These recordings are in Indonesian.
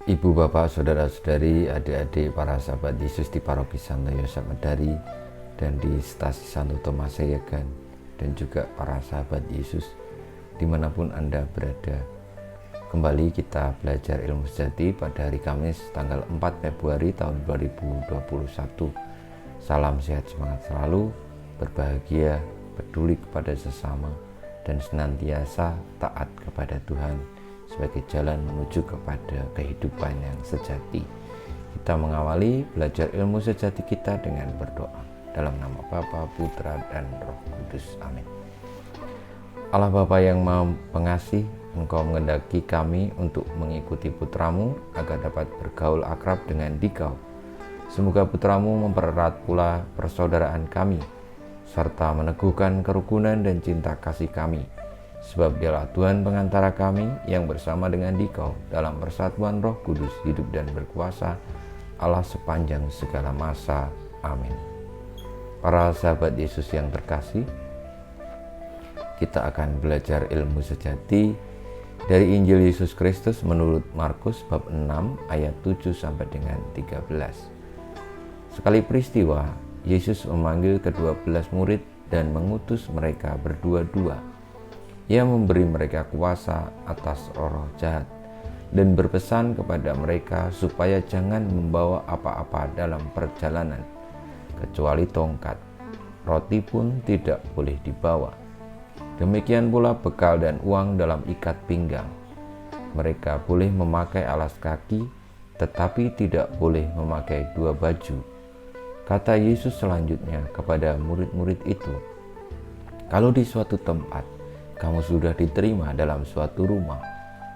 Ibu, bapak, saudara-saudari, adik-adik, para sahabat Yesus di Paroki Santo Yosef Medari dan di Stasi Santo Thomas Sayegan, dan juga para sahabat Yesus dimanapun Anda berada. Kembali kita belajar ilmu sejati pada hari Kamis tanggal 4 Februari tahun 2021. Salam sehat, semangat selalu, berbahagia, peduli kepada sesama, dan senantiasa taat kepada Tuhan sebagai jalan menuju kepada kehidupan yang sejati. Kita mengawali belajar ilmu sejati kita dengan berdoa. Dalam nama Bapa, Putra, dan Roh Kudus. Amin. Allah Bapa yang Maha Pengasih, Engkau mengendaki kami untuk mengikuti Putramu agar dapat bergaul akrab dengan Dikau. Semoga Putramu mempererat pula persaudaraan kami, serta meneguhkan kerukunan dan cinta kasih kami. Sebab Dialah Tuhan pengantara kami yang bersama dengan Dikau dalam persatuan Roh Kudus hidup dan berkuasa Allah sepanjang segala masa. Amin. Para sahabat Yesus yang terkasih, kita akan belajar ilmu sejati dari Injil Yesus Kristus menurut Markus bab 6 ayat 7 sampai dengan 13. Sekali peristiwa, Yesus memanggil ke-12 murid dan mengutus mereka berdua-dua. Ia memberi mereka kuasa atas roh jahat dan berpesan kepada mereka supaya jangan membawa apa-apa dalam perjalanan, kecuali tongkat. Roti pun tidak boleh dibawa. Demikian pula bekal dan uang dalam ikat pinggang. Mereka boleh memakai alas kaki, tetapi tidak boleh memakai dua baju. Kata Yesus selanjutnya kepada murid-murid itu, "Kalau di suatu tempat kamu sudah diterima dalam suatu rumah,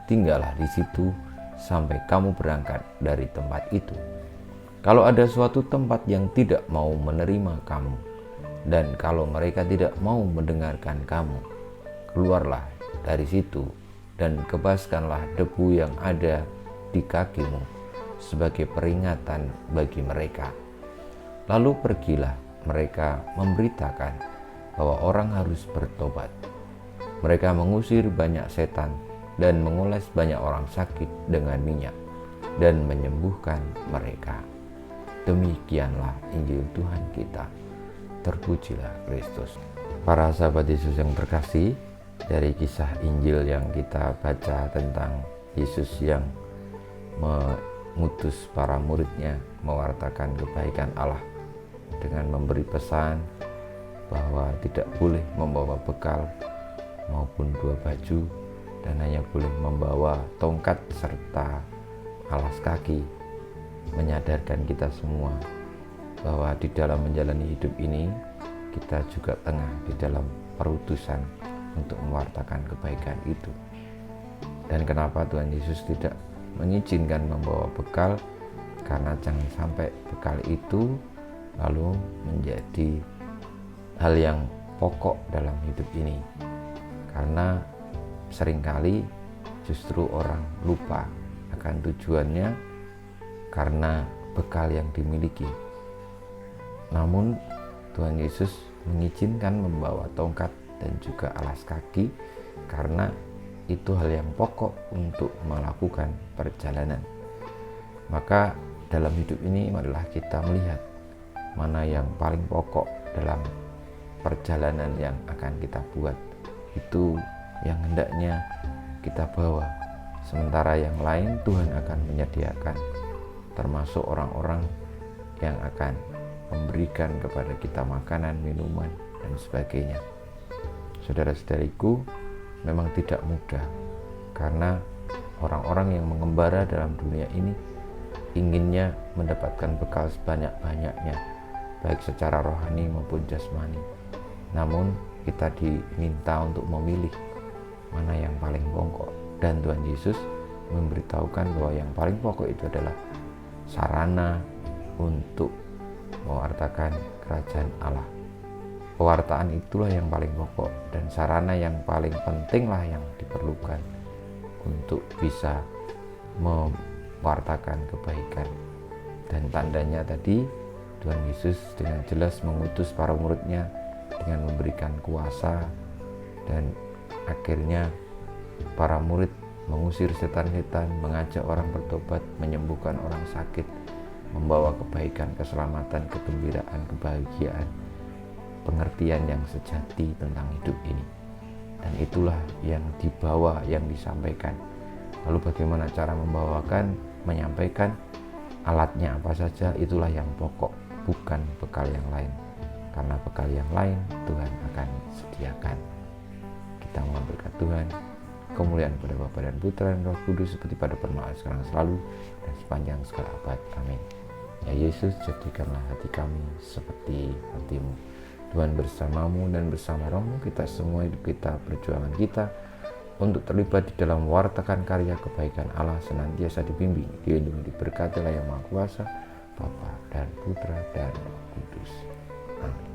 tinggallah di situ sampai kamu berangkat dari tempat itu. Kalau ada suatu tempat yang tidak mau menerima kamu, dan kalau mereka tidak mau mendengarkan kamu, keluarlah dari situ dan kebaskanlah debu yang ada di kakimu sebagai peringatan bagi mereka." Lalu pergilah mereka memberitakan bahwa orang harus bertobat. Mereka mengusir banyak setan dan mengoles banyak orang sakit dengan minyak dan menyembuhkan mereka. Demikianlah Injil Tuhan kita. Terpujilah Kristus. Para sahabat Yesus yang terkasih, dari kisah Injil yang kita baca tentang Yesus yang mengutus para muridnya mewartakan kebaikan Allah dengan memberi pesan bahwa tidak boleh membawa bekal maupun dua baju, dan hanya boleh membawa tongkat serta alas kaki, menyadarkan kita semua bahwa di dalam menjalani hidup ini kita juga tengah di dalam perutusan untuk mewartakan kebaikan itu. Dan kenapa Tuhan Yesus tidak mengizinkan membawa bekal? Karena jangan sampai bekal itu lalu menjadi hal yang pokok dalam hidup ini. Karena seringkali justru orang lupa akan tujuannya karena bekal yang dimiliki. Namun Tuhan Yesus mengizinkan membawa tongkat dan juga alas kaki karena itu hal yang pokok untuk melakukan perjalanan. Maka dalam hidup ini marilah kita melihat mana yang paling pokok dalam perjalanan yang akan kita buat. Itu yang hendaknya kita bawa, sementara yang lain Tuhan akan menyediakan, termasuk orang-orang yang akan memberikan kepada kita makanan, minuman, dan sebagainya. Saudara-saudariku, memang tidak mudah karena orang-orang yang mengembara dalam dunia ini inginnya mendapatkan bekal sebanyak-banyaknya, baik secara rohani maupun jasmani. Namun kita diminta untuk memilih mana yang paling pokok, dan Tuhan Yesus memberitahukan bahwa yang paling pokok itu adalah sarana untuk mewartakan kerajaan Allah. Pewartaan itulah yang paling pokok, dan sarana yang paling pentinglah yang diperlukan untuk bisa mewartakan kebaikan. Dan tandanya tadi Tuhan Yesus dengan jelas mengutus para muridnya dengan memberikan kuasa, dan akhirnya para murid mengusir setan-setan, mengajak orang bertobat, menyembuhkan orang sakit, membawa kebaikan, keselamatan, kegembiraan, kebahagiaan, pengertian yang sejati tentang hidup ini. Dan itulah yang dibawa, yang disampaikan. Lalu bagaimana cara membawakan, menyampaikan, alatnya apa saja, itulah yang pokok, bukan bekal yang lain. Karena bekal yang lain Tuhan akan sediakan. Kita mohon berkat Tuhan, kemuliaan pada Bapa dan Putra dan Roh Kudus, seperti pada permulaan sekarang selalu dan sepanjang segala abad. Amin. Ya Yesus, jadikanlah hati kami seperti hati-Mu. Tuhan bersamamu dan bersama rohmu, kita semua hidup kita, perjuangan kita untuk terlibat di dalam mewartakan karya kebaikan Allah senantiasa dibimbing, dilindungi, diberkati oleh Yang Maha Kuasa, Bapa dan Putra dan Roh Kudus. Amin.